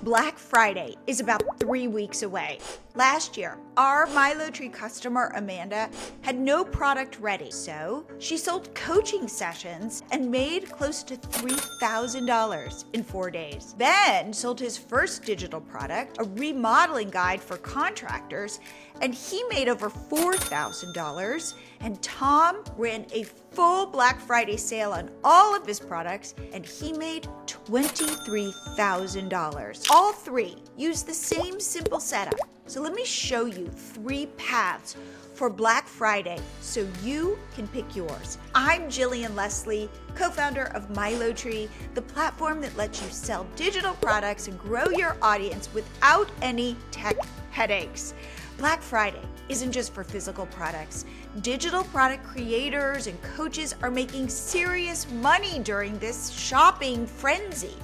Black Friday is about 3 weeks away. Last year, our MiloTree customer Amanda had no product ready, so she sold coaching sessions and made close to $3,000 in 4 days. Ben sold his first digital product, a remodeling guide for contractors, and he made over $4,000. And Tom ran a full Black Friday sale on all of his products, and he made $23,000. All three use the same simple setup. So let me show you 3 paths for Black Friday so you can pick yours. I'm Jillian Leslie, co-founder of MiloTree, the platform that lets you sell digital products and grow your audience without any tech headaches. Black Friday isn't just for physical products. Digital product creators and coaches are making serious money during this shopping frenzy.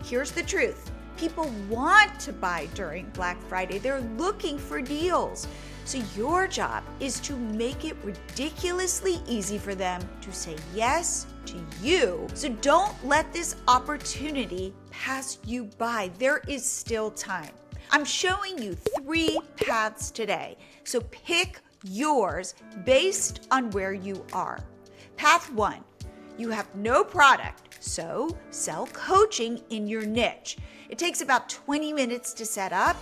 Here's the truth. People want to buy during Black Friday. They're looking for deals. So your job is to make it ridiculously easy for them to say yes to you. So don't let this opportunity pass you by. There is still time. I'm showing you 3 paths today. So pick yours based on where you are. Path 1, you have no product, so sell coaching in your niche. It takes about 20 minutes to set up.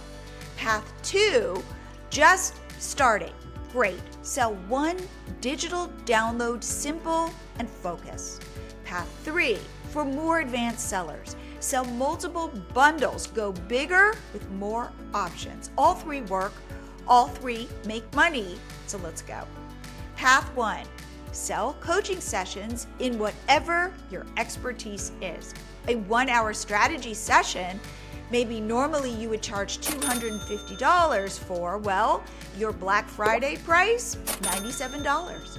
Path 2, just starting. Great. Sell 1 digital download, simple and focused. Path 3, for more advanced sellers. Sell multiple bundles, go bigger with more options. All 3 work, all 3 make money, so let's go. Path 1, sell coaching sessions in whatever your expertise is. A 1-hour strategy session, maybe normally you would charge $250 for, well, your Black Friday price, $97.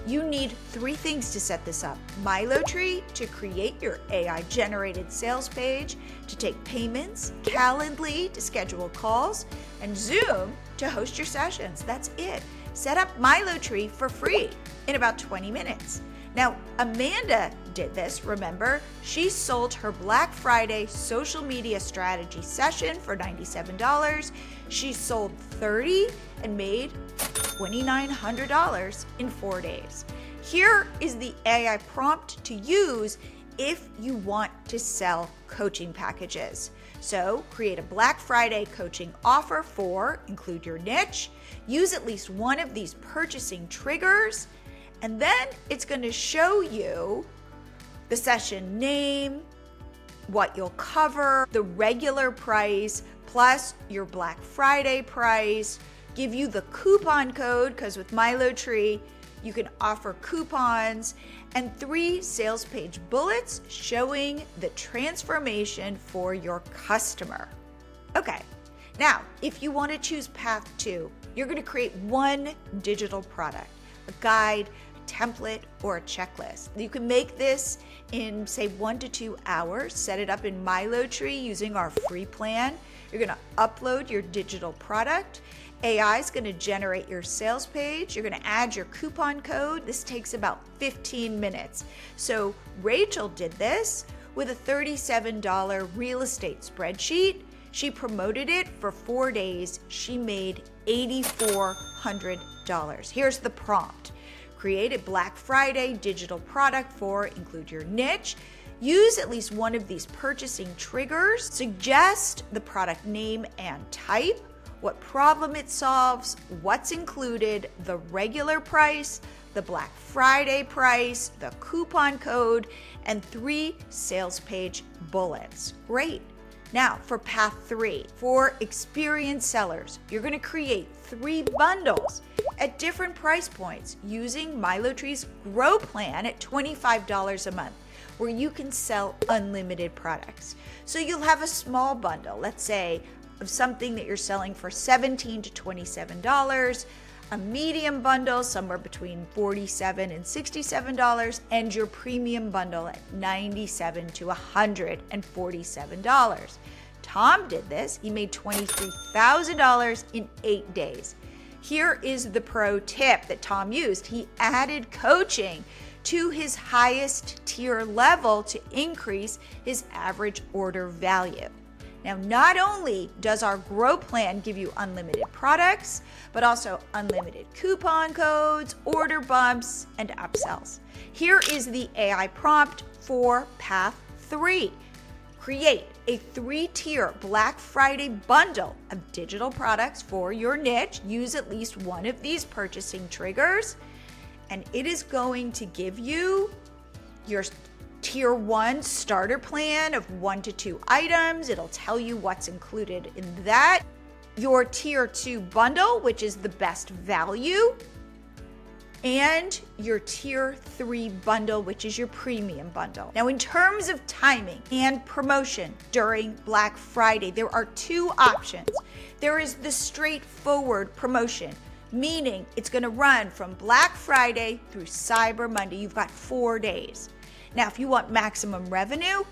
You need 3 things to set this up. MiloTree to create your AI-generated sales page, to take payments, Calendly to schedule calls, and Zoom to host your sessions. That's it. Set up MiloTree for free in about 20 minutes. Now, Amanda did this, remember? She sold her Black Friday social media strategy session for $97. She sold 30 and made $2,900 in 4 days. Here is the AI prompt to use if you want to sell coaching packages. So create a Black Friday coaching offer for, include your niche, use at least one of these purchasing triggers, and then it's going to show you the session name, what you'll cover, the regular price, plus your Black Friday price, give you the coupon code, because with MiloTree, you can offer coupons, and 3 sales page bullets showing the transformation for your customer. Okay, now, if you want to choose path 2, you're going to create 1 digital product, a guide, template, or a checklist. You can make this in, say, 1 to 2 hours. Set it up in MiloTree using our free plan. You're going to upload your digital product. AI is going to generate your sales page. You're going to add your coupon code. This takes about 15 minutes. So Rachel did this with a $37 real estate spreadsheet. She promoted it for 4 days. She made $8,400. Here's the prompt. Create a Black Friday digital product for, include your niche. Use at least one of these purchasing triggers. Suggest the product name and type, what problem it solves, what's included, the regular price, the Black Friday price, the coupon code, and 3 sales page bullets. Great. Now for path 3, for experienced sellers, you're going to create 3 bundles at different price points using MiloTree's Grow Plan at $25 a month, where you can sell unlimited products. So you'll have a small bundle, let's say, of something that you're selling for $17 to $27, a medium bundle somewhere between $47 and $67, and your premium bundle at $97 to $147. Tom did this. He made $23,000 in 8 days. Here is the pro tip that Tom used. He added coaching to his highest tier level to increase his average order value. Now, not only does our Grow Plan give you unlimited products, but also unlimited coupon codes, order bumps, and upsells. Here is the AI prompt for path 3. Create a 3-tier Black Friday bundle of digital products for your niche. Use at least one of these purchasing triggers, and it is going to give you your Tier 1 starter plan of 1 to 2 items. It'll tell you what's included in that. Your Tier 2 bundle, which is the best value, and your Tier 3 bundle, which is your premium bundle. Now, in terms of timing and promotion during Black Friday, there are 2 options. There is the straightforward promotion, meaning it's going to run from Black Friday through Cyber Monday. You've got 4 days. Now, if you want maximum revenue,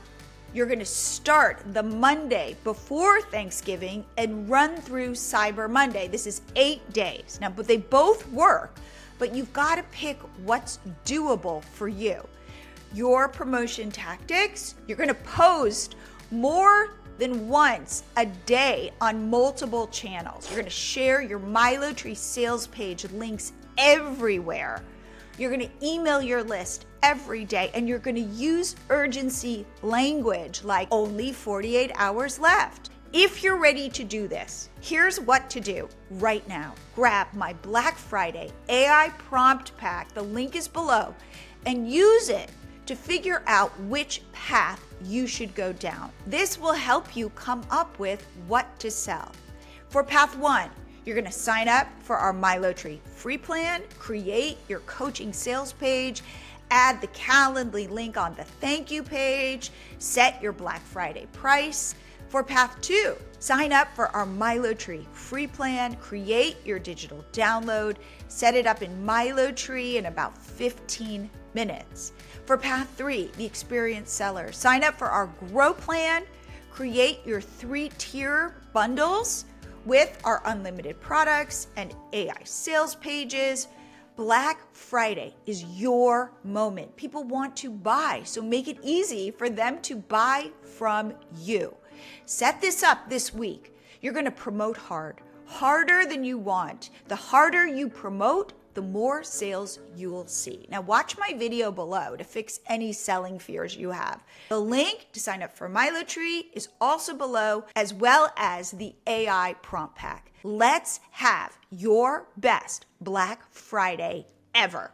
you're going to start the Monday before Thanksgiving and run through Cyber Monday. This is 8 days. Now, but they both work, but you've got to pick what's doable for you. Your promotion tactics, you're going to post more than once a day on multiple channels. You're going to share your MiloTree sales page links everywhere. You're going to email your list every day, and you're going to use urgency language like only 48 hours left. If you're ready to do this, here's what to do right now. Grab my Black Friday AI prompt pack, the link is below, and use it to figure out which path you should go down. This will help you come up with what to sell. For path 1, you're going to sign up for our MiloTree free plan, create your coaching sales page, add the Calendly link on the thank you page, set your Black Friday price. For path 2, sign up for our MiloTree free plan, create your digital download, set it up in MiloTree in about 15 minutes. For path 3, the experienced seller, sign up for our Grow Plan, create your 3-tier bundles with our unlimited products and AI sales pages. Black Friday is your moment. People want to buy, so make it easy for them to buy from you. Set this up this week. You're going to promote hard, harder than you want. The harder you promote, the more sales you will see. Now watch my video below to fix any selling fears you have. The link to sign up for MiloTree is also below, as well as the AI prompt pack. Let's have your best Black Friday ever.